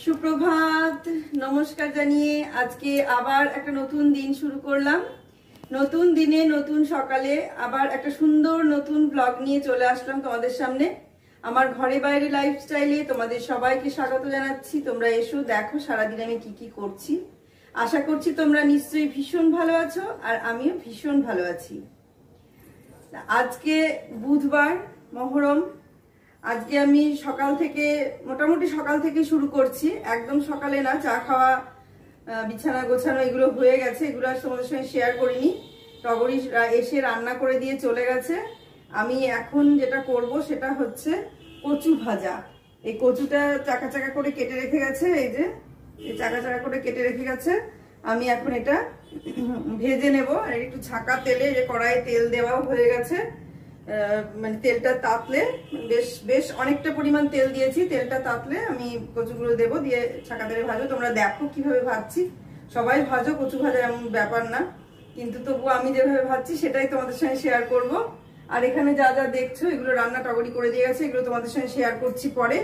সুপ্রভাত, নমস্কার জানিয়ে আজকে আবার একটা নতুন দিন শুরু করলাম। নতুন দিনে নতুন সকালে আবার একটা সুন্দর নতুন ব্লগ নিয়ে চলে আসলাম তোমাদের সামনে। আমার ঘরে বাইরে লাইফস্টাইলে তোমাদের সবাইকে স্বাগত জানাচ্ছি। তোমরা এসো, দেখো সারাদিন আমি কি কি করছি। আশা করছি তোমরা নিশ্চয়ই ভীষণ ভালো আছো, আর আমিও ভীষণ ভালো আছি। আজকে বুধবার, মহরম। আজকে আমি মোটামুটি সকাল থেকে শুরু করছি। একদম সকালে না, চা খাওয়া, বিছানা গোছানো এগুলো হয়ে গেছে। এগুলো আর তোমাদের সঙ্গে শেয়ার করিনি। টগরি এসে রান্না করে দিয়ে চলে গেছে। আমি এখন যেটা করব সেটা হচ্ছে কচু ভাজা। এই কচুটা চাকা চাকা করে কেটে রেখে গেছে, এই যে চাকা চাকা করে কেটে রেখে গেছে। আমি এখন এটা ভেজে নেব। আর একটু ছাঁকা তেলে, যে কড়াইয়ে তেল দেওয়াও হয়ে গেছে, মানে তেলটা তাতলে, বেশ অনেকটা পরিমাণ তেল দিয়েছি। তেলটা তাতলে আমি কচুগুলো দেবো, দিয়ে ছাঁকা তেলে ভাজবো। তোমরা দেখো কিভাবে ভাজছি। সবাই ভাজো, কচু ভাজা এমন ব্যাপার না, কিন্তু তবুও আমি যেভাবে ভাজছি সেটাই তোমাদের সঙ্গে শেয়ার করব। আর এখানে যা যা দেখছো এগুলো রান্না টগরি করে দিয়ে গেছে, এগুলো তোমাদের সঙ্গে শেয়ার করছি পরে।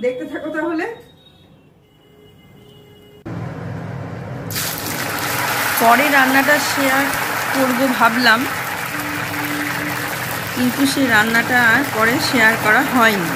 দেখতে থাকো তাহলে। পরে রান্নাটা শেয়ার করবো ভাবলাম, কিন্তু সেই রান্নাটা পরে শেয়ার করা হয়নি।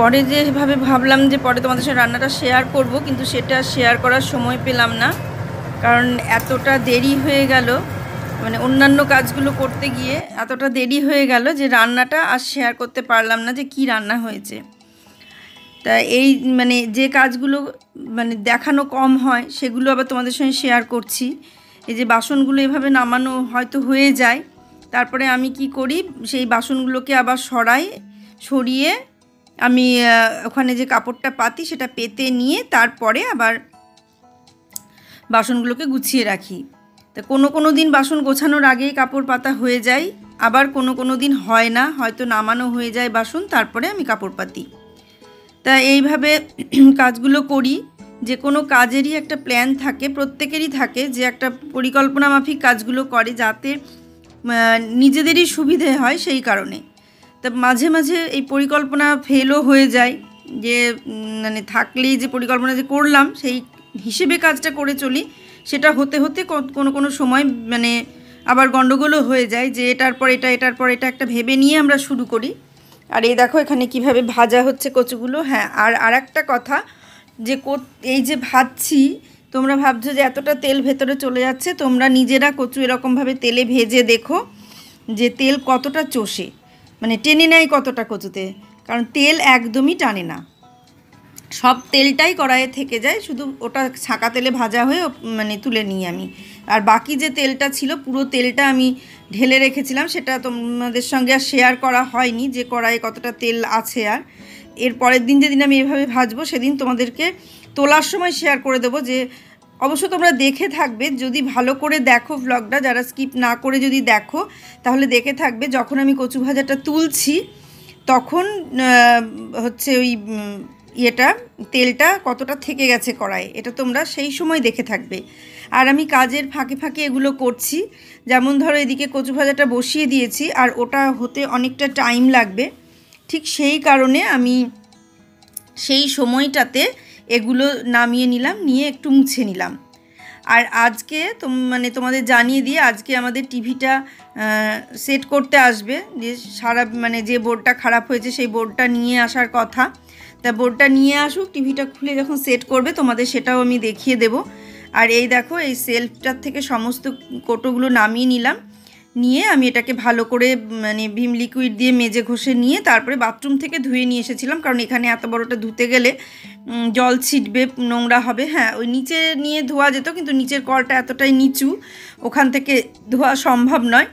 পরে যেভাবে ভাবলাম যে পরে তোমাদের সাথে রান্নাটা শেয়ার করব, কিন্তু সেটা শেয়ার করার সময় পেলাম না, কারণ এতটা দেরি হয়ে গেল। মানে অন্যান্য কাজগুলো করতে গিয়ে এতটা দেরি হয়ে গেল যে রান্নাটা আর শেয়ার করতে পারলাম না যে কি রান্না হয়েছে। তা এই মানে যে কাজগুলো মানে দেখানো কম হয় সেগুলো আবার তোমাদের সঙ্গে শেয়ার করছি। এই যে বাসনগুলো এভাবে নামানো হয়তো হয়ে যায়, তারপরে আমি কি করি, সেই বাসনগুলোকে আবার সরিয়ে আমি ওখানে যে কাপড়টা পাতি সেটা পেতে নিয়ে তারপরে আবার বাসনগুলোকে গুছিয়ে রাখি। তা কোনো দিন বাসন গোছানোর আগেই কাপড় পাতা হয়ে যায়, আবার কোনো দিন হয় না, হয়তো নামানো হয়ে যায় বাসন, তারপরে আমি কাপড় পাতি। তা এইভাবে কাজগুলো করি। যে কোনো কাজেরই একটা প্ল্যান থাকে, প্রত্যেকেরই থাকে, যে একটা পরিকল্পনা মাফিক কাজগুলো করে যাতে নিজেদেরই সুবিধে হয়, সেই কারণে। তা মাঝে মাঝে এই পরিকল্পনা ফেলও হয়ে যায়, যে মানে থাকলেই যে পরিকল্পনা যে করলাম সেই হিসেবে কাজটা করে চলি, সেটা হতে হতে কোনো সময় মানে আবার গণ্ডগোলও হয়ে যায়, যে এটার পর এটা একটা ভেবে নিয়ে আমরা শুরু করি। আর এই দেখো এখানে কিভাবে ভাজা হচ্ছে কচুগুলো। হ্যাঁ, আর একটা কথা, যে এই যে ভাজছি, তোমরা ভাবছো যে এতটা তেল ভেতরে চলে যাচ্ছে, তোমরা নিজেরা কচু এরকমভাবে তেলে ভেজে দেখো যে তেল কতটা চষে, মানে টেনে নেয় কতটা কচুতে। কারণ তেল একদমই টানে না, সব তেলটাই কড়াইয়ে থেকে যায়, শুধু ওটা ছাঁকা তেলে ভাজা হয়ে মানে তুলে নিই আমি। আর বাকি যে তেলটা ছিল, পুরো তেলটা আমি ঢেলে রেখেছিলাম, সেটা তোমাদের সঙ্গে আর শেয়ার করা হয়নি যে কড়াইয়ে কতটা তেল আছে। আর এর পরের দিন যেদিন আমি এভাবে ভাজবো সেদিন তোমাদেরকে তোলার সময় শেয়ার করে দেবো। যে অবশ্য তোমরা দেখে থাকবে, যদি ভালো করে দেখো ভ্লগটা, যারা স্কিপ না করে যদি দেখো তাহলে দেখে থাকবে, যখন আমি কচু ভাজাটা তুলছি তখন হচ্ছে ওই তেলটা কতটা থেকে গেছে কড়াইয়ে, এটা তোমরা সেই সময় দেখে থাকবে। আর আমি কাজের ফাঁকে ফাঁকে এগুলো করছি। যেমন ধরো এদিকে কচু ভাজাটা বসিয়ে দিয়েছি, আর ওটা হতে অনেকটা টাইম লাগবে, ঠিক সেই কারণে আমি সেই সময়টাতে এগুলো নামিয়ে নিলাম, নিয়ে একটু মুছে নিলাম। আর আজকে মানে তোমাদের জানিয়ে দিয়ে, আজকে আমাদের টিভিটা সেট করতে আসবে, যে মানে যে বোর্ডটা খারাপ হয়েছে সেই বোর্ডটা নিয়ে আসার কথা। তা বোর্ডটা নিয়ে আসুক, টিভিটা খুলে যখন সেট করবে তোমাদের সেটাও আমি দেখিয়ে দেব। আর এই দেখো, এই সেলফটার থেকে সমস্ত কৌটোগুলো নামিয়ে নিলাম, নিয়ে আমি এটাকে ভালো করে মানে ভিম লিকুইড দিয়ে মেজে ঘষে নিয়ে তারপরে বাথরুম থেকে ধুয়ে নিয়ে এসেছিলাম, কারণ এখানে এত বড়টা ধুতে গেলে জল ছিটবে, নোংরা হবে। হ্যাঁ, ওই নিচে নিয়ে ধোয়া যেত, কিন্তু নিচের কলটা এতটাই নিচু, ওখান থেকে ধোয়া সম্ভব নয়।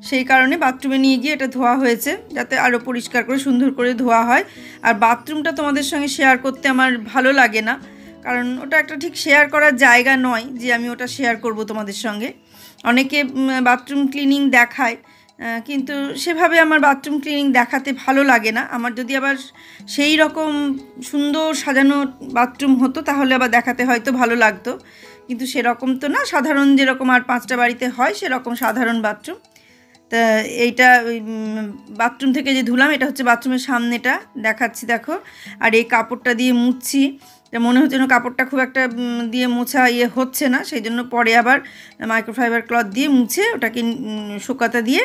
সেই কারণে বাথরুমে নিয়ে গিয়ে এটা ধোয়া হয়েছে, যাতে আরও পরিষ্কার করে সুন্দর করে ধোয়া হয়। আর বাথরুমটা তোমাদের সঙ্গে শেয়ার করতে আমার ভালো লাগে না, কারণ ওটা একটা ঠিক শেয়ার করার জায়গা নয় যে আমি ওটা শেয়ার করব তোমাদের সঙ্গে। অনেকে বাথরুম ক্লিনিং দেখায়, কিন্তু সেভাবে আমার বাথরুম ক্লিনিং দেখাতে ভালো লাগে না। আমার যদি আবার সেই রকম সুন্দর সাজানো বাথরুম হতো তাহলে আবার দেখাতে হয়তো ভালো লাগতো, কিন্তু সেরকম তো না, সাধারণ যেরকম আর 5টা বাড়িতে হয় সেরকম সাধারণ বাথরুম। তা এইটা বাথরুম থেকে যে ধুলাম, এটা হচ্ছে বাথরুমের সামনেটা দেখাচ্ছি, দেখো। আর এই কাপড়টা দিয়ে মুছছি, মনে হচ্ছে যেন কাপড়টা খুব একটা দিয়ে মোছা হচ্ছে না, সেই জন্য পরে আবার মাইক্রোফাইবার ক্লথ দিয়ে মুছে ওটাকে শুকাতে দিয়ে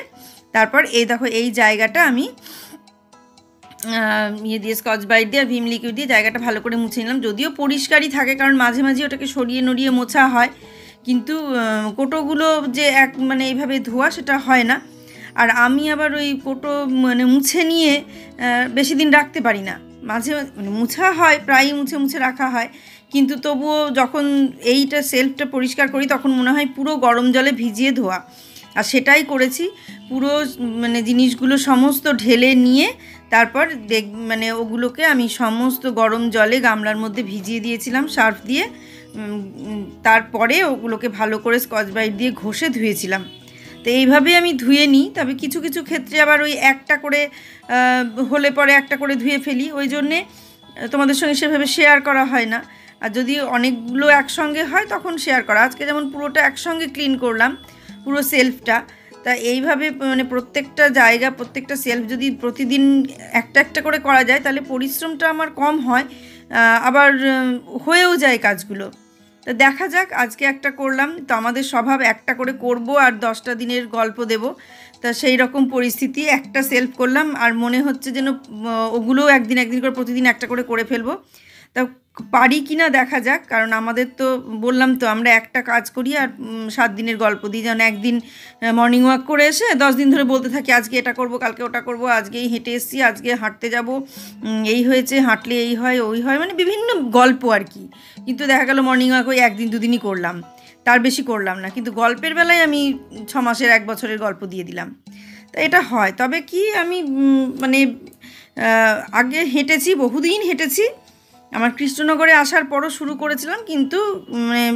তারপর এই দেখো এই জায়গাটা আমি দিয়ে স্কচ ব্রাইট দিয়ে আর ভিম লিকুইড দিয়ে জায়গাটা ভালো করে মুছে নিলাম। যদিও পরিষ্কারই থাকে, কারণ মাঝে মাঝে ওটাকে সরিয়ে নড়িয়ে মোছা হয়, কিন্তু কোটোগুলো যে মানে এইভাবে ধোয়া সেটা হয় না। আর আমি আবার ওই কোটো মানে মুছে নিয়ে বেশি দিন রাখতে পারি না, মাঝে মানে মুছা হয়, প্রায়ই মুছে মুছে রাখা হয়, কিন্তু তবুও যখন এইটা সেলফটা পরিষ্কার করি তখন মনে হয় পুরো গরম জলে ভিজিয়ে ধোয়া। আর সেটাই করেছি, পুরো মানে জিনিসগুলো সমস্ত ঢেলে নিয়ে তারপর মানে ওগুলোকে আমি সমস্ত গরম জলে গামলার মধ্যে ভিজিয়ে দিয়েছিলাম সার্ফ দিয়ে, তারপরে ওগুলোকে ভালো করে স্কচ ব্রাইট দিয়ে ঘষে ধুয়েছিলাম। তো এইভাবে আমি ধুয়ে নিই। তবে কিছু কিছু ক্ষেত্রে আবার ওই একটা করে হলে পরে একটা করে ধুয়ে ফেলি, ওই জন্যে তোমাদের সঙ্গে সেভাবে শেয়ার করা হয় না। আর যদি অনেকগুলো একসঙ্গে হয় তখন শেয়ার করা। আজকে যেমন পুরোটা একসঙ্গে ক্লিন করলাম, পুরো সেলফটা। তা এইভাবে মানে প্রত্যেকটা জায়গা, প্রত্যেকটা সেলফ যদি প্রতিদিন একটা একটা করে করা যায় তাহলে পরিশ্রমটা আমার কম হয়, আবার হয়েও যায় কাজগুলো। তো দেখা যাক, আজকে একটা করলাম। তো আমাদের স্বভাব একটা করে করব আর 10টা দিনের গল্প দেব। তা সেই রকম পরিস্থিতি, একটা সেলফ করলাম আর মনে হচ্ছে যেন ওগুলোও একদিন একদিন করে প্রতিদিন একটা করে ফেলবো। তা পারি কি না দেখা যাক, কারণ আমাদের তো বললাম তো আমরা একটা কাজ করি আর 7 দিনের গল্প দিই। যেন একদিন মর্নিং ওয়াক করে এসে 10 দিন ধরে বলতে থাকি আজকে এটা করব, কালকে ওটা করব, আজকেই হেঁটে এসেছি, আজকে হাঁটতে যাব, এই হয়েছে, হাঁটলে এই হয় ওই হয়, মানে বিভিন্ন গল্প আর কি। কিন্তু দেখা গেল মর্নিং ওয়াক ওই 1 দিন 2 দিনই করলাম, তার বেশি করলাম না, কিন্তু গল্পের বেলায় আমি 6 মাসের 1 বছরের গল্প দিয়ে দিলাম। তা এটা হয়। তবে কি আমি মানে আগে হেঁটেছি, বহুদিন হেঁটেছি, আমার কৃষ্ণনগরে আসার পরও শুরু করেছিলাম, কিন্তু মানে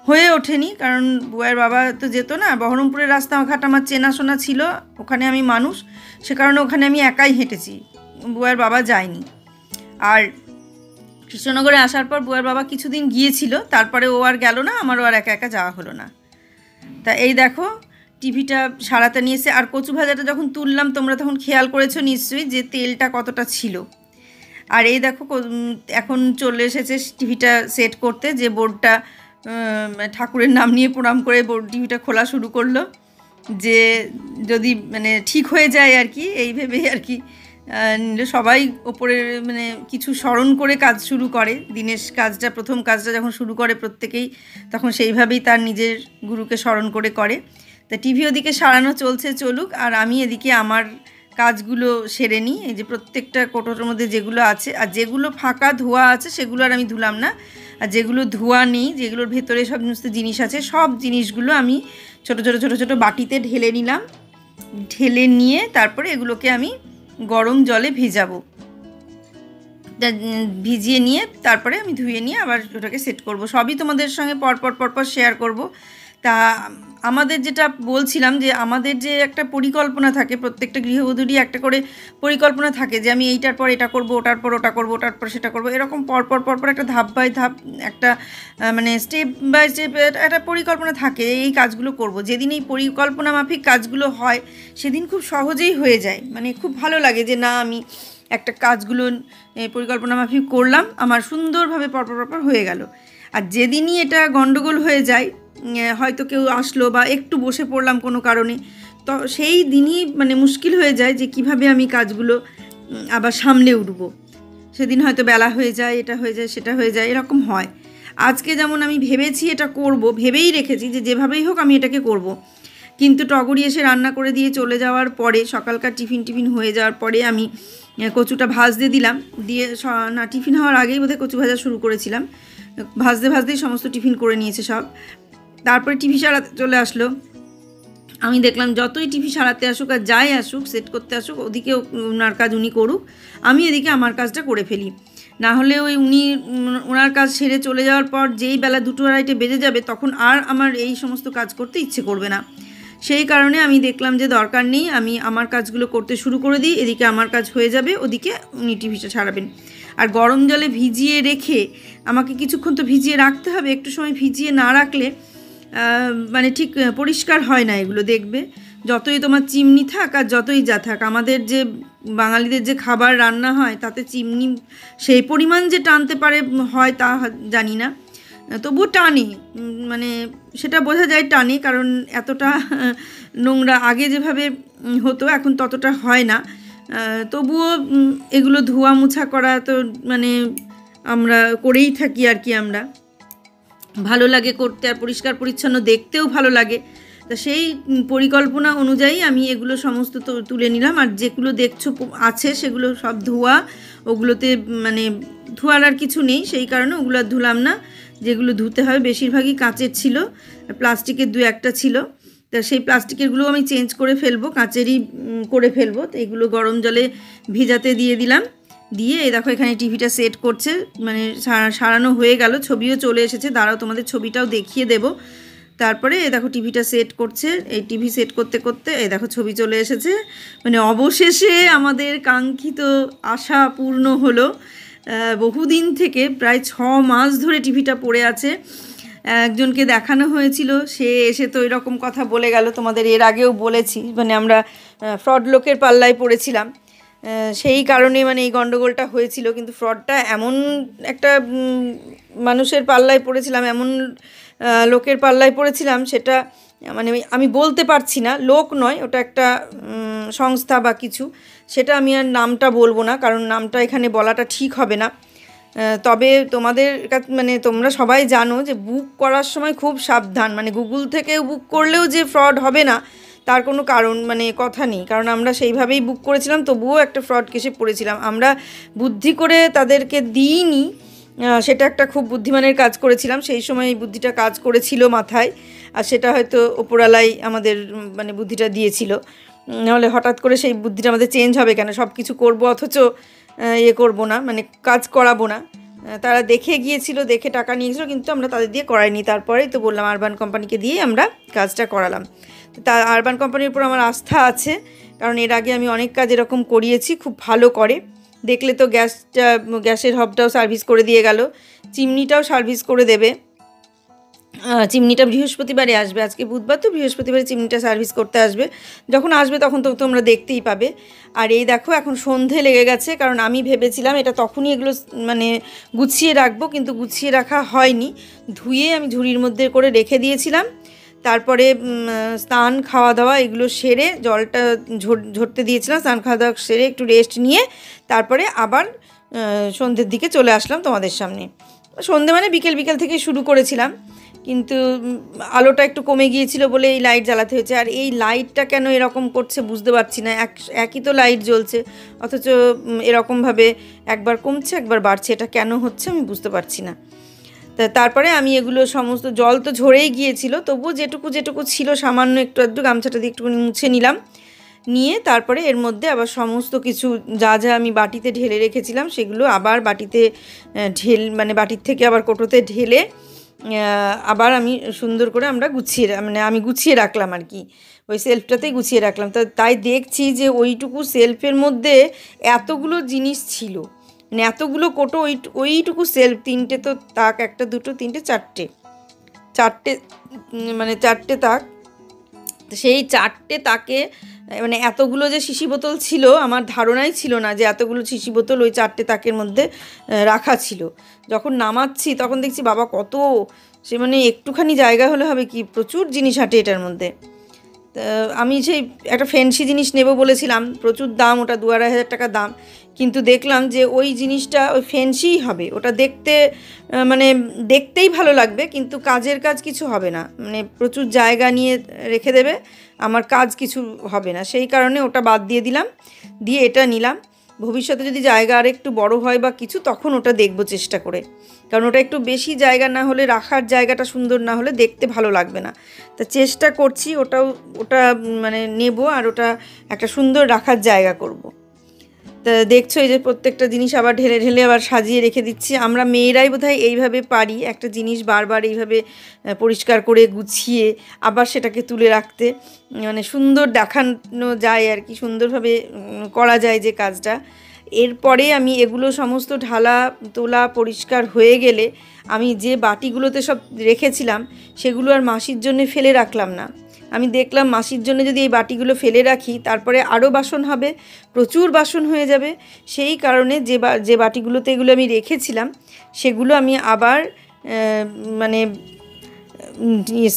হয়ে ওঠেনি, কারণ বুয়ের বাবা তো যেত না। বহরমপুরের রাস্তাঘাট আমার চেনাশোনা ছিল, ওখানে আমি মানুষ, সে কারণে ওখানে আমি একাই হেঁটেছি, বুয়ের বাবা যায়নি। আর কৃষ্ণনগরে আসার পর বুয়ের বাবা কিছুদিন গিয়েছিল, তারপরে ও আর গেল না, আমারও আর একা একা যাওয়া হলো না। তা এই দেখো টিভিটা সারাতে নিয়েছে। আর কচু ভাজাটা যখন তুললাম তোমরা তখন খেয়াল করেছো নিশ্চয়ই যে তেলটা কতটা ছিল। আর এই দেখো এখন চলে এসেছে টিভিটা সেট করতে, যে বোর্ডটা ঠাকুরের নাম নিয়ে প্রণাম করে টিভিটা খোলা শুরু করলো, যে যদি মানে ঠিক হয়ে যায় আর কি, এই ভেবেই আর কি সবাই ওপরে মানে কিছু স্মরণ করে কাজ শুরু করে। দিনের কাজটা, প্রথম কাজটা যখন শুরু করে প্রত্যেকেই, তখন সেইভাবেই তার নিজের গুরুকে স্মরণ করে করে। তা টিভি ওদিকে সারানো চলছে, চলুক, আর আমি এদিকে আমার কাজগুলো সেরে নিই। এই যে প্রত্যেকটা কোটোর মধ্যে যেগুলো আছে, আর যেগুলো ফাঁকা ধোয়া আছে সেগুলো আর আমি ধুলাম না, আর যেগুলো ধোয়া নেই, যেগুলোর ভেতরে সব সমস্ত জিনিস আছে, সব জিনিসগুলো আমি ছোটো ছোটো ছোটো ছোটো বাটিতে ঢেলে নিলাম। ঢেলে নিয়ে তারপরে এগুলোকে আমি গরম জলে ভিজাবো, ভিজিয়ে নিয়ে তারপরে আমি ধুয়ে নিয়ে আবার ওটাকে সেট করব। সবই তোমাদের সঙ্গে পরপর শেয়ার করব। তা আমাদের যেটা বলছিলাম, যে আমাদের যে একটা পরিকল্পনা থাকে, প্রত্যেকটা গৃহবধূরই একটা করে পরিকল্পনা থাকে, যে আমি এইটার পর এটা করব, ওটার পর ওটা করব, ওটার পর সেটা করব, এরকম পরপর একটা ধাপ বাই ধাপ একটা মানে স্টেপ বাই স্টেপ একটা পরিকল্পনা থাকে, এই কাজগুলো করব। যেদিন এই পরিকল্পনা মাফিক কাজগুলো হয় সেদিন খুব সহজেই হয়ে যায়, মানে খুব ভালো লাগে যে না আমি একটা কাজগুলো পরিকল্পনা মাফিক করলাম, আমার সুন্দরভাবে পরপর হয়ে গেল। আর যেদিনই এটা গন্ডগোল হয়ে যায়, হয়তো কেউ আসলো বা একটু বসে পড়লাম কোনো কারণে, তো সেই দিনই মানে মুশকিল হয়ে যায় যে কিভাবে আমি কাজগুলো আবার সামলে উঠবো। সেদিন হয়তো বেলা হয়ে যায়, এটা হয়ে যায়, সেটা হয়ে যায়, এরকম হয়। আজকে যেমন আমি ভেবেছি এটা করব, ভেবেই রেখেছি যে যেভাবেই হোক আমি এটাকে করব, কিন্তু টগরি এসে রান্না করে দিয়ে চলে যাওয়ার পরে, সকালকার টিফিন হয়ে যাওয়ার পরে আমি কচুটা ভাজতে দিলাম। দিয়ে না, টিফিন হওয়ার আগেই বোধহয় কচু ভাজা শুরু করেছিলাম, ভাজতেই সমস্ত টিফিন করে নিয়েছে সব। তারপরে টিভি চালাতে চলে আসলো। আমি দেখলাম যতই টিভি সারাতে আসুক আর যাই আসুক, সেট করতে আসুক, ওদিকে ওনার কাজ উনি করুক, আমি এদিকে আমার কাজটা করে ফেলি। না হলে ওই ওনার কাজ সেরে চলে যাওয়ার পর যেই বেলা 2-2:30 বেজে যাবে, তখন আর আমার এই সমস্ত কাজ করতে ইচ্ছে করবে না। সেই কারণে আমি দেখলাম যে দরকার নেই, আমি আমার কাজগুলো করতে শুরু করে দিই, এদিকে আমার কাজ হয়ে যাবে, ওদিকে উনি টিভিটা ছাড়াবেন। আর গরম জলে ভিজিয়ে রেখে আমাকে কিছুক্ষণ তো ভিজিয়ে রাখতে হবে, একটু সময় ভিজিয়ে না রাখলে মানে ঠিক পরিষ্কার হয় না এগুলো। দেখবে যতই তোমার চিমনি থাক আর যতই যা থাক, আমাদের যে বাঙালিদের যে খাবার রান্না হয় তাতে চিমনি সেই পরিমাণ যে টানতে পারে হয় তা জানি না, তবুও টানে, মানে সেটা বোঝা যায় টানে, কারণ এতটা নোংরা আগে যেভাবে হতো এখন ততটা হয় না। তবুও এগুলো ধোয়া মোছা করা তো মানে আমরা করেই থাকি আর কি। আমরা ভালো লাগে করতে, আর পরিষ্কার পরিচ্ছন্ন দেখতেও ভালো লাগে। তা সেই পরিকল্পনা অনুযায়ী আমি এগুলো সমস্ত তুলে নিলাম। আর যেগুলো দেখছো আছে সেগুলো সব ধোয়া, ওগুলোতে মানে ধোয়ার আর কিছু নেই, সেই কারণে ওগুলো আর ধুলাম না। যেগুলো ধুতে হবে বেশিরভাগই কাঁচের ছিল, প্লাস্টিকের 2-1টা ছিল, তা সেই প্লাস্টিকেরগুলো আমি চেঞ্জ করে ফেলবো, কাঁচেরই করে ফেলবো। তো এগুলো গরম জলে ভিজাতে দিয়ে দিলাম। দিয়ে এই দেখো এখানে টিভিটা সেট করছে, মানে সারানো হয়ে গেল, ছবিও চলে এসেছে, দাঁড়াও তোমাদের ছবিটাও দেখিয়ে দেব। তারপরে এই দেখো টিভিটা সেট করছে, এই টিভি সেট করতে করতে এই দেখো ছবি চলে এসেছে, মানে অবশেষে আমাদের কাঙ্ক্ষিত আশা পূর্ণ হলো। বহুদিন থেকে প্রায় 6 মাস ধরে টিভিটা পড়ে আছে। একজনকে দেখানো হয়েছিল, সে এসে তো এরকম কথা বলে গেল, তোমাদের এর আগেও বলেছি, মানে আমরা ফ্রড লোকের পাল্লায় পড়েছিলাম, সেই কারণে মানে এই গণ্ডগোলটা হয়েছিল। কিন্তু ফ্রডটা এমন একটা মানুষের পাল্লায় পড়েছিলাম, এমন লোকের পাল্লায় পড়েছিলাম, সেটা মানে আমি বলতে পারছি না, লোক নয় ওটা, একটা সংস্থা বা কিছু, সেটা আমি আর নামটা বলবো না, কারণ নামটা এখানে বলাটা ঠিক হবে না। তবে তোমাদের মানে তোমরা সবাই জানো যে বুক করার সময় খুব সাবধান, মানে গুগল থেকে বুক করলেও যে ফ্রড হবে না তার কোনো কারণ মানে কথা নেই, কারণ আমরা সেইভাবেই বুক করেছিলাম, তবুও একটা ফ্রড কেসে পড়েছিলাম। আমরা বুদ্ধি করে তাদেরকে দিইনি, সেটা একটা খুব বুদ্ধিমানের কাজ করেছিলাম, সেই সময় এই বুদ্ধিটা কাজ করেছিল মাথায়, আর সেটা হয়তো ওপরালাই আমাদের মানে বুদ্ধিটা দিয়েছিল, নাহলে হঠাৎ করে সেই বুদ্ধিটা আমাদের চেঞ্জ হবে কেন, সব কিছু করবো অথচ করবো না, মানে কাজ করাবো না। তারা দেখে গিয়েছিল, দেখে টাকা নিয়েছিল, কিন্তু আমরা তাদের দিয়ে করাইনি। তারপরেই তো বললাম আরবান কোম্পানিকে দিয়ে আমরা কাজটা করালাম। তা আরবান কোম্পানির উপর আমার আস্থা আছে, কারণ এর আগে আমি অনেক কাজ এরকম করিয়েছি, খুব ভালো করে। দেখলে তো গ্যাসের হবটাও সার্ভিস করে দিয়ে গেল, চিমনিটাও সার্ভিস করে দেবে। চিমনিটা বৃহস্পতিবারে আসবে, আজকে বুধবার তো, বৃহস্পতিবারে চিমনিটা সার্ভিস করতে আসবে। যখন আসবে তখন তো তোমরা দেখতেই পাবে। আর এই দেখো এখন সন্ধে লেগে গেছে, কারণ আমি ভেবেছিলাম এটা তখনই এগুলো মানে গুছিয়ে রাখবো, কিন্তু গুছিয়ে রাখা হয়নি, ধুয়ে আমি ঝুড়ির মধ্যে করে রেখে দিয়েছিলাম। তারপরে স্নান খাওয়া দাওয়া এগুলো সেরে, জলটা ঝরতে দিয়েছিলাম, স্নান খাওয়া দাওয়া সেরে একটু রেস্ট নিয়ে তারপরে আবার সন্ধ্যের দিকে চলে আসলাম তোমাদের সামনে। সন্ধ্যে মানে বিকেল থেকে শুরু করেছিলাম, কিন্তু আলোটা একটু কমে গিয়েছিল বলে এই লাইট জ্বালাতে হয়েছে। আর এই লাইটটা কেন এরকম করছে বুঝতে পারছি না, একই তো লাইট জ্বলছে, অথচ এরকমভাবে একবার কমছে একবার বাড়ছে, এটা কেন হচ্ছে আমি বুঝতে পারছি না। তারপরে আমি এগুলো সমস্ত, জল তো ঝরেই গিয়েছিল, তবুও যেটুকু ছিল সামান্য একটু গামছাটা দিয়ে একটুখানি মুছে নিলাম, নিয়ে তারপরে এর মধ্যে আবার সমস্ত কিছু যা আমি বাটিতে ঢেলে রেখেছিলাম সেগুলো আবার বাটিতে মানে বাটির থেকে আবার কোটোতে ঢেলে আবার আমি সুন্দর করে আমি গুছিয়ে রাখলাম আর কি, ওই সেলফটাতেই গুছিয়ে রাখলাম। তাই দেখছি যে ওইটুকু সেলফের মধ্যে এতগুলো জিনিস ছিল, মানে এতগুলো কোটো, ওইটুকু সেলফ, 3টে তো তাক, 1 2 3 4টে মানে 4টে তাক, সেই 4টে তাকে মানে এতগুলো যে শিশি বোতল ছিল আমার ধারণাই ছিল না যে এতগুলো শিশি বোতল ওই 4টে তাকের মধ্যে রাখা ছিল। যখন নামাচ্ছি তখন দেখছি বাবা কত, সে মানে একটুখানি জায়গা হলে হবে কি, প্রচুর জিনিস হাঁটে এটার মধ্যে। আমি সেই একটা ফ্যান্সি জিনিস নেব বলেছিলাম, প্রচুর দাম, ওটা 2-2.5 টাকা দাম, কিন্তু দেখলাম যে ওই জিনিসটা ওই ফ্যান্সিই হবে, ওটা দেখতে মানে দেখতেই ভালো লাগবে, কিন্তু কাজের কাজ কিছু হবে না, মানে প্রচুর জায়গা নিয়ে রেখে দেবে, আমার কাজ কিছু হবে না, সেই কারণে ওটা বাদ দিয়ে দিলাম, দিয়ে এটা নিলাম। ভবিষ্যতে যদি জায়গা আর একটু বড় হয় বা কিছু, তখন ওটা দেখব চেষ্টা করে, কারণ ওটা একটু বেশি জায়গা না হলে, রাখার জায়গাটা সুন্দর না হলে দেখতে ভালো লাগবে না। তা চেষ্টা করছি ওটা মানে নেব আর ওটা একটা সুন্দর রাখার জায়গা করব। তা দেখছো এই যে প্রত্যেকটা জিনিস আবার ঢেলে ঢেলে আবার সাজিয়ে রেখে দিচ্ছি। আমরা মেয়েরাই বোধহয় এইভাবে পারি একটা জিনিস বারবার এইভাবে পরিষ্কার করে গুছিয়ে আবার সেটাকে তুলে রাখতে, মানে সুন্দর দেখানো যায় আর কি, সুন্দরভাবে করা যায় যে কাজটা। এরপরে আমি এগুলো সমস্ত ঢালা তোলা পরিষ্কার হয়ে গেলে আমি যে বাটিগুলোতে সব রেখেছিলাম সেগুলো আর মাসির জন্য ফেলে রাখলাম না। আমি দেখলাম মাসির জন্য যদি এই বাটিগুলো ফেলে রাখি তারপরে আরও বাসন হবে, প্রচুর বাসন হয়ে যাবে। সেই কারণে যে বাটিগুলোতে এগুলো আমি রেখেছিলাম সেগুলো আমি আবার মানে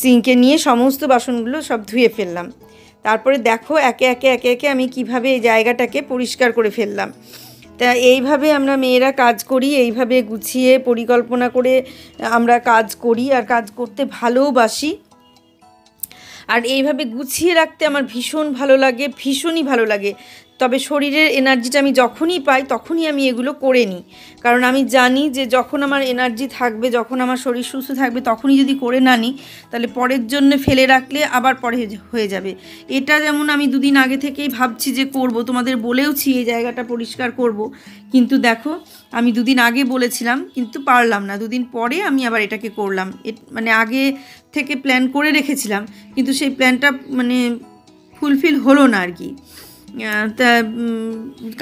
সিঙ্কে নিয়ে সমস্ত বাসনগুলো সব ধুয়ে ফেললাম। তারপরে দেখো একে একে আমি কিভাবে এই জায়গাটাকে পরিষ্কার করে ফেললাম। তা এইভাবে আমরা মেয়েরা কাজ করি, এইভাবে গুছিয়ে পরিকল্পনা করে আমরা কাজ করি আর কাজ করতে ভালোবাসি। আর এইভাবে গুছিয়ে রাখতে আমার ভীষণ ভালো লাগে, ভীষণই ভালো লাগে। তবে শরীরের এনার্জিটা আমি যখনই পাই তখনই আমি এগুলো করে নিই, কারণ আমি জানি যে যখন আমার এনার্জি থাকবে, যখন আমার শরীর সুস্থ থাকবে, তখনই যদি করে না নিই তাহলে পরের জন্য ফেলে রাখলে আবার পরে হয়ে যাবে। এটা যেমন আমি দুদিন আগে থেকেই ভাবছি যে করব, তোমাদের বলেওছি এই জায়গাটা পরিষ্কার করব, কিন্তু দেখো আমি দুদিন আগে বলেছিলাম কিন্তু পারলাম না, দুদিন পরে আমি আবার এটাকে করলাম। মানে আগে থেকে প্ল্যান করে রেখেছিলাম কিন্তু সেই প্ল্যানটা মানে ফুলফিল হলো না আর কি। তা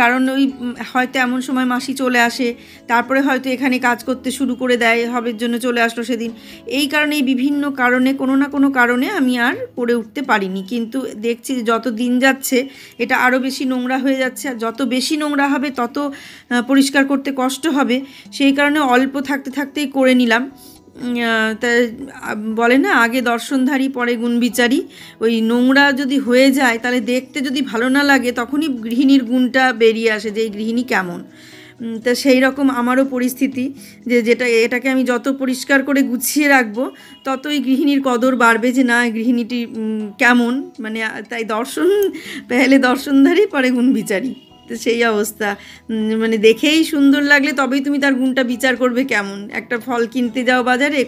কারণ ওই হয়তো এমন সময় মাসি চলে আসে, তারপরে হয়তো এখানে কাজ করতে শুরু করে দেয়, হবের জন্য চলে আসলো সেদিন। এই কারণে এই বিভিন্ন কারণে কোনো না কোনো কারণে আমি আর করে উঠতে পারিনি। কিন্তু দেখছি যত দিন যাচ্ছে এটা আরও বেশি নোংরা হয়ে যাচ্ছে, আর যত বেশি নোংরা হবে তত পরিষ্কার করতে কষ্ট হবে। সেই কারণে অল্প থাকতে থাকতেই করে নিলাম। তা বলে না আগে দর্শনধারী পরে গুণবিচারী, ওই নোংরা যদি হয়ে যায় তাহলে দেখতে যদি ভালো না লাগে তখনই গৃহিণীর গুণটা বেরিয়ে আসে যে এই গৃহিণী কেমন। তা সেই রকম আমারও পরিস্থিতি, এটাকে আমি যত পরিষ্কার করে গুছিয়ে রাখবো ততই গৃহিণীর কদর বাড়বে, যে না গৃহিণীটি কেমন। মানে তাই পেহলে দর্শনধারী পরে গুণবিচারী, তো সেই অবস্থা। মানে দেখেই সুন্দর লাগলে তবেই তুমি তার গুণটা বিচার করবে কেমন। একটা ফল কিনতে যাও বাজারে,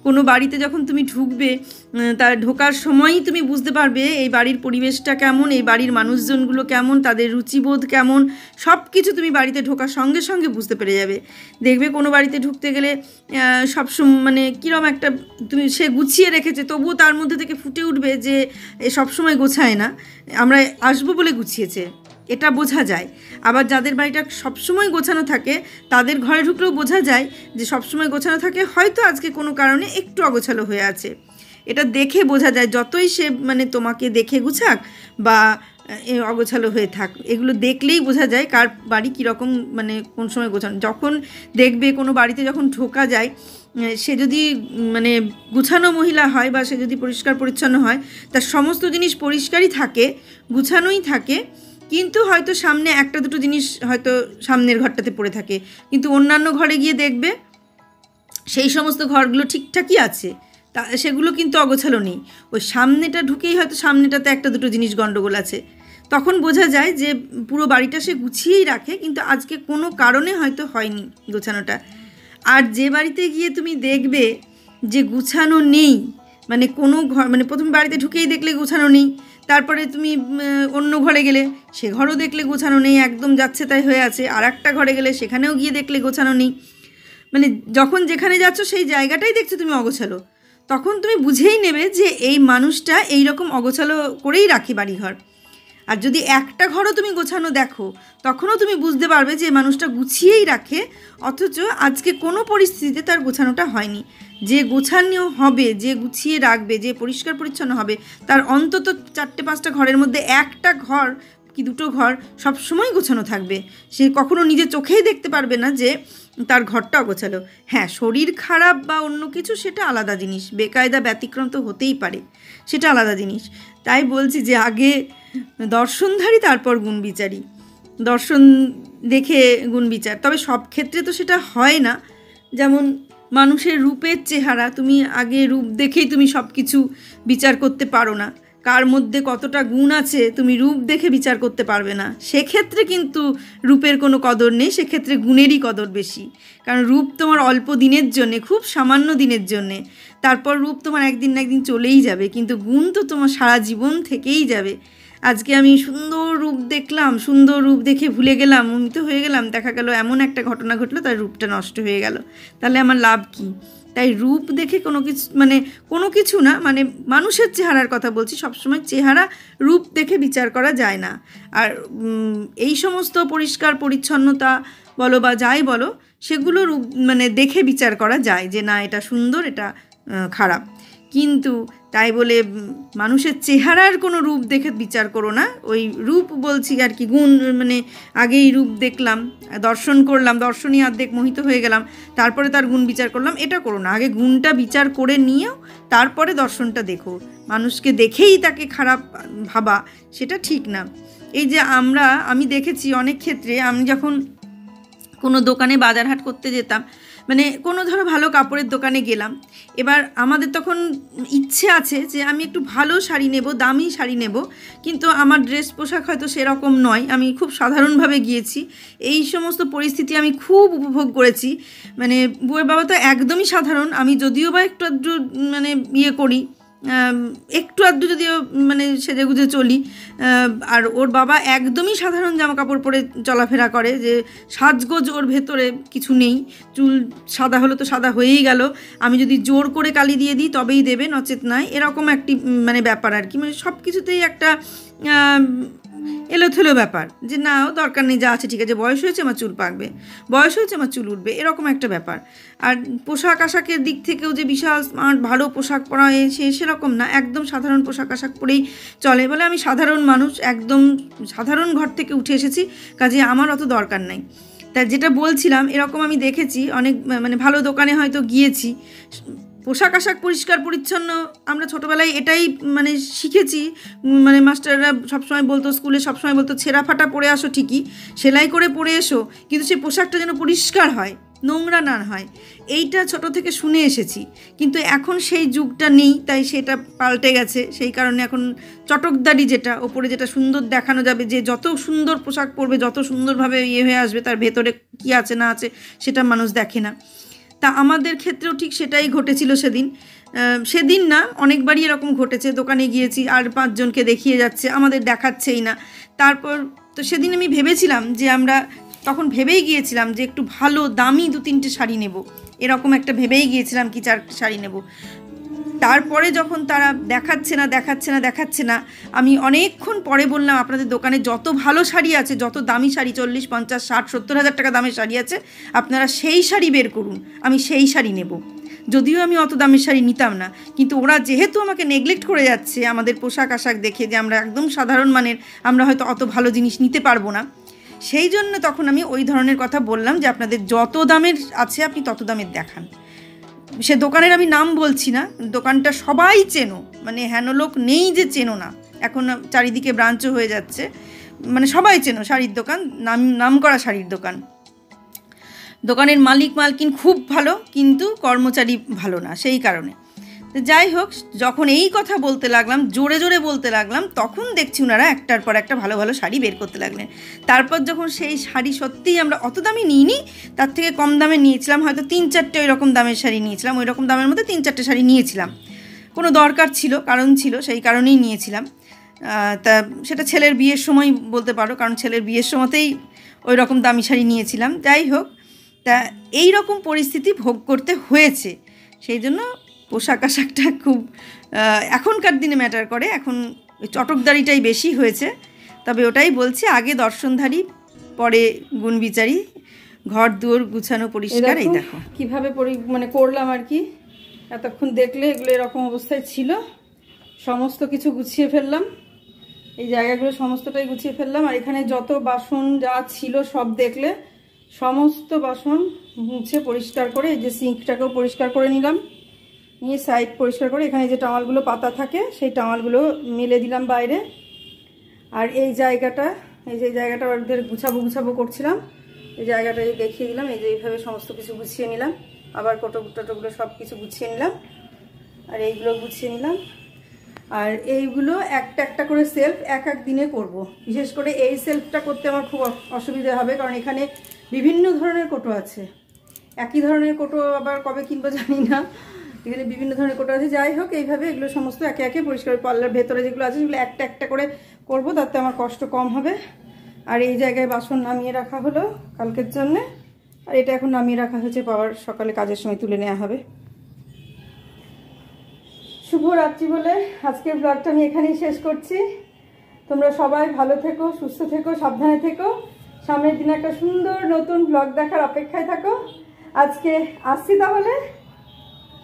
কোনো বাড়িতে যখন তুমি ঢুকবে তার ঢোকার সময়ই তুমি বুঝতে পারবে এই বাড়ির পরিবেশটা কেমন, এই বাড়ির মানুষজনগুলো কেমন, তাদের রুচিবোধ কেমন, সব কিছু তুমি বাড়িতে ঢোকার সঙ্গে সঙ্গে বুঝতে পেরে যাবে। দেখবে কোনো বাড়িতে ঢুকতে গেলে সবসময় মানে কীরকম একটা তুমি সে গুছিয়ে রেখেছে তবুও তার মধ্যে থেকে ফুটে উঠবে যে এ সবসময় গোছায় না, আমরা আসবো বলে গুছিয়েছে, এটা বোঝা যায়। আবার যাদের বাড়িটা সবসময় গোছানো থাকে তাদের ঘরে ঢুকলেও বোঝা যায় যে সবসময় গোছানো থাকে, হয়তো আজকে কোনো কারণে একটু অগোছালো হয়ে আছে। এটা দেখে বোঝা যায়, যতই সে মানে তোমাকে দেখে গুছাক বা অগোছালো হয়ে থাক, এগুলো দেখলেই বোঝা যায় কার বাড়ি কীরকম, মানে কোন সময় গোছানো। যখন দেখবে কোনো বাড়িতে যখন ঢোকা যায় সে যদি মানে গুছানো মহিলা হয় বা সে যদি পরিষ্কার পরিচ্ছন্ন হয়, তার সমস্ত জিনিস পরিষ্কারই থাকে, গুছানোই থাকে, কিন্তু হয়তো সামনে একটা দুটো জিনিস হয়তো সামনের ঘরটাতে পড়ে থাকে, কিন্তু অন্যান্য ঘরে গিয়ে দেখবে সেই সমস্ত ঘরগুলো ঠিকঠাকই আছে, তা সেগুলো কিন্তু অগোছালো নেই। ওই সামনেটা ঢুকেই হয়তো সামনেটাতে একটা দুটো জিনিস গণ্ডগোল আছে, তখন বোঝা যায় যে পুরো বাড়িটা সে গুছিয়েই রাখে, কিন্তু আজকে কোনো কারণে হয়তো হয়নি গোছানোটা। আর যে বাড়িতে গিয়ে তুমি দেখবে যে গুছানো নেই, মানে কোনো ঘর মানে প্রথম বাড়িতে ঢুকেই দেখলে গোছানো নেই, তারপরে তুমি অন্য ঘরে গেলে সে ঘরও দেখলে গোছানো নেই, একদম যাচ্ছে তাই হয়ে আছে, আর একটা ঘরে গেলে সেখানেও গিয়ে দেখলে গোছানো নেই, মানে যখন যেখানে যাচ্ছ সেই জায়গাটাই দেখছো তুমি অগোছালো, তখন তুমি বুঝেই নেবে যে এই মানুষটা এই রকম অগোছালো করেই রাখে বাড়িঘর। আর যদি একটা ঘরও তুমি গোছানো দেখো তখনও তুমি বুঝতে পারবে যে মানুষটা গুছিয়েই রাখে, অথচ আজকে কোনো পরিস্থিতিতে তার গোছানোটা হয়নি। যে গোছানো হবে, যে গুছিয়ে রাখবে, যে পরিষ্কার পরিচ্ছন্ন হবে, তার অন্তত 4-5টা ঘরের মধ্যে একটা ঘর কি দুটো ঘর সবসময় গোছানো থাকবে। সে কখনো নিজের চোখেই দেখতে পারবে না যে তার ঘরটা অগোছালো। হ্যাঁ, শরীর খারাপ বা অন্য কিছু সেটা আলাদা জিনিস, বেকায়দা ব্যতিক্রম তো হতেই পারে, সেটা আলাদা জিনিস। তাই বলছি যে আগে দর্শনধারী তারপর গুণবিচারী, দর্শন দেখে গুণবিচার। তবে সব ক্ষেত্রে তো সেটা হয় না, যেমন মানুষের রূপের চেহারা, তুমি আগে রূপ দেখেই তুমি সব কিছু বিচার করতে পারো না, কার মধ্যে কতটা গুণ আছে তুমি রূপ দেখে বিচার করতে পারবে না। সেক্ষেত্রে কিন্তু রূপের কোনো কদর নেই, সেক্ষেত্রে গুণেরই কদর বেশি। কারণ রূপ তোমার অল্প দিনের জন্যে, খুব সামান্য দিনের জন্যে, তারপর রূপ তোমার একদিন না একদিন চলেই যাবে, কিন্তু গুণ তো তোমার সারা জীবন থেকেই যাবে। আজকে আমি সুন্দর রূপ দেখলাম, সুন্দর রূপ দেখে ভুলে গেলাম, মোহিত হয়ে গেলাম, দেখা গেল এমন একটা ঘটনা ঘটলো তার রূপটা নষ্ট হয়ে গেল, তাহলে আমার লাভ কী? তাই রূপ দেখে কোনো কিছু না, মানে মানুষের চেহারার কথা বলছি, সবসময় চেহারা রূপ দেখে বিচার করা যায় না। আর এই সমস্ত পরিষ্কার পরিচ্ছন্নতা বলো বা যাই বলো, সেগুলো রূপ দেখে বিচার করা যায় যে না এটা সুন্দর, এটা খারাপ। কিন্তু তাই বলে মানুষের চেহারার কোনো রূপ দেখে বিচার করো না। ওই রূপ বলছি আর কি, গুণ, আগেই রূপ দেখলাম, দর্শন করলাম, দর্শনই অর্ধেক মোহিত হয়ে গেলাম, তারপরে তার গুণ বিচার করলাম, এটা করো না। আগে গুণটা বিচার করে নিয়েও তারপরে দর্শনটা দেখো। মানুষকে দেখেই তাকে খারাপ ভাবা, সেটা ঠিক না। এই যে আমি দেখেছি অনেক ক্ষেত্রে, আমি যখন কোনো দোকানে বাজার হাট করতে যেতাম, কোনো ধরো ভালো কাপড়ের দোকানে গেলাম, এবার আমাদের তখন ইচ্ছে আছে যে আমি একটু ভালো শাড়ি নেব, দামি শাড়ি নেব, কিন্তু আমার ড্রেস পোশাক হয়তো সেরকম নয়, আমি খুব সাধারণভাবে গিয়েছি। এই সমস্ত পরিস্থিতি আমি খুব উপভোগ করেছি। বউয়ের বাবা তো একদমই সাধারণ, আমি যদিও বা একটু আধটু ইয়ে করি, একটু আধটু যদিও সেজে গুজে চলি, আর ওর বাবা একদমই সাধারণ জামা কাপড় পরে চলাফেরা করে, যে সাজগোজ ওর ভেতরে কিছু নেই। চুল সাদা হলো তো সাদা হয়েই গেল, আমি যদি জোর করে কালি দিয়ে দিই তবেই দেবে, নচেত নয়, এরকম একটি ব্যাপার আর কি। সব কিছুতেই একটা এলোথেলো ব্যাপার, যে না দরকার নেই, যা আছে ঠিক আছে, বয়স হয়েছে আমার চুল পাকবে, বয়স হয়েছে আমার চুল উঠবে, এরকম একটা ব্যাপার। আর পোশাক আশাকের দিক থেকেও যে বিশাল স্মার্ট ভালো পোশাক পরা সেরকম না, একদম সাধারণ পোশাক আশাক পরেই চলে। বলে আমি সাধারণ মানুষ, একদম সাধারণ ঘর থেকে উঠে এসেছি, কাজে আমার অত দরকার নাই। তা যেটা বলছিলাম, এরকম আমি দেখেছি অনেক, ভালো দোকানে হয়তো গিয়েছি, পোশাক আশাক পরিষ্কার পরিচ্ছন্ন, আমরা ছোটোবেলায় এটাই শিখেছি। মাস্টাররা সবসময় বলতো, স্কুলে সবসময় বলতো ছেঁড়া ফাটা পরে আসো, ঠিকই সেলাই করে পরে এসো, কিন্তু সেই পোশাকটা যেন পরিষ্কার হয়, নোংরা না হয়, এইটা ছোট থেকে শুনে এসেছি। কিন্তু এখন সেই যুগটা নেই, তাই সেটা পাল্টে গেছে। সেই কারণে এখন চটকদারি, যেটা ওপরে যেটা সুন্দর দেখানো যাবে, যে যত সুন্দর পোশাক পরবে, যত সুন্দরভাবে হয়ে আসবে, তার ভেতরে কী আছে না আছে সেটা মানুষ দেখে না। তা আমাদের ক্ষেত্রেও ঠিক সেটাই ঘটেছিল সেদিন না, অনেকবারই এরকম ঘটেছে। দোকানে গিয়েছি, আর 5 জনকে দেখিয়ে যাচ্ছে, আমাদের দেখাচ্ছেই না। তারপর তো সেদিন আমি ভেবেছিলাম যে তখন ভেবেই গিয়েছিলাম যে একটু ভালো দামি 2-3টে শাড়ি নেব, এরকম একটা ভেবেই গিয়েছিলাম কি 4 শাড়ি নেব। তারপরে যখন তারা দেখাচ্ছে না, আমি অনেকক্ষণ পরে বললাম, আপনাদের দোকানে যত ভালো শাড়ি আছে, যত দামি শাড়ি, 40, 50, 60, 70 হাজার টাকা দামের শাড়ি আছে, আপনারা সেই শাড়ি বের করুন, আমি সেই শাড়ি নেব। যদিও আমি অত দামের শাড়ি নিতাম না, কিন্তু ওরা যেহেতু আমাকে নেগলেক্ট করে যাচ্ছে আমাদের পোশাক আশাক দেখে, যে আমরা একদম সাধারণ মানের, আমরা হয়তো অত ভালো জিনিস নিতে পারবো না, সেই জন্য তখন আমি ওই ধরনের কথা বললাম যে আপনাদের যত দামের আছে আপনি তত দামের দেখান। সে দোকানের আমি নাম বলছি না, দোকানটা সবাই চেনো, হেন লোক নেই যে চেনো না, এখন চারিদিকে ব্রাঞ্চও হয়ে যাচ্ছে, সবাই চেনো, শাড়ির দোকান, নাম করা শাড়ির দোকান। দোকানের মালিক মালকিন খুব ভালো, কিন্তু কর্মচারী ভালো না, সেই কারণে। যাই হোক, যখন এই কথা বলতে লাগলাম, জোরে জোরে বলতে লাগলাম, তখন দেখছি ওনারা একটার পর একটা ভালো ভালো শাড়ি বের করতে লাগলেন। তারপর যখন সেই শাড়ি সত্যিই আমরা অত দামে নিইনি, তার থেকে কম দামে নিয়েছিলাম, হয়তো 3-4টে ওই রকম দামের শাড়ি নিয়েছিলাম, ওই রকম দামের মধ্যে 3-4টে শাড়ি নিয়েছিলাম, কোনো দরকার ছিল, কারণ ছিল, সেই কারণেই নিয়েছিলাম। তা সেটা ছেলের বিয়ের সময় বলতে পারো, কারণ ছেলের বিয়ের সময়তেই ওই রকম দামি শাড়ি নিয়েছিলাম। যাই হোক, তা এই রকম পরিস্থিতি ভোগ করতে হয়েছে, সেই জন্য পোশাক আশাকটা খুব এখনকার দিনে ম্যাটার করে। এখন চটকদারিটাই বেশি হয়েছে। তবে ওটাই বলছি, আগে দর্শনধারী, পরে গুণবিচারী, ঘর দুয়ার গুছানো পরিষ্কার। এই দেখো কীভাবে করলাম আর কি। এতক্ষণ দেখলে এগুলো এরকম অবস্থায় ছিল, সমস্ত কিছু গুছিয়ে ফেললাম, এই জায়গাগুলো সমস্তটাই গুছিয়ে ফেললাম। আর এখানে যত বাসন যা ছিল সব দেখলে, সমস্ত বাসন মুছে পরিষ্কার করে, এই যে সিঙ্কটাকেও পরিষ্কার করে নিলাম, নিয়ে সাইড পরিষ্কার করে এখানে যে টাওয়ালগুলো পাতা থাকে সেই টাওয়ালগুলো মেলে দিলাম বাইরে। আর এই জায়গাটা ওদের গুছাবো করছিলাম, এই জায়গাটা দেখিয়ে দিলাম, এই যে এইভাবে সমস্ত কিছু গুছিয়ে নিলাম, আবার টোটোগুলো সব কিছু গুছিয়ে নিলাম, আর এইগুলো গুছিয়ে নিলাম। আর এইগুলো একটা একটা করে সেলফ এক এক দিনে করব। বিশেষ করে এই সেলফটা করতে আমার খুব অসুবিধা হবে, কারণ এখানে বিভিন্ন ধরনের কোটো আছে। একই ধরনের কোটো আবার কবে কিনবো জানি না, এখানে বিভিন্ন ধরনের কোটো আছে। যাই হোক, এইভাবে এগুলো সমস্ত একে একে পরিষ্কার, পাল্লার ভেতরে যেগুলো আছে সেগুলো একটা একটা করে করব, তাতে আমার কষ্ট কম হবে। আর এই জায়গায় বাসন নামিয়ে রাখা হলো কালকের জন্যে, আর এটা এখন নামিয়ে রাখা হয়েছে, পাওয়ার সকালে কাজের সময় তুলে নেওয়া হবে। শুভ রাত্রি বলে আজকের ব্লগটা আমি এখানেই শেষ করছি। তোমরা সবাই ভালো থেকো, সুস্থ থেকো, সাবধানে থেকো। সামনের দিন একটা সুন্দর নতুন ব্লগ দেখার অপেক্ষায় থাকো। আজকে আসছি তাহলে।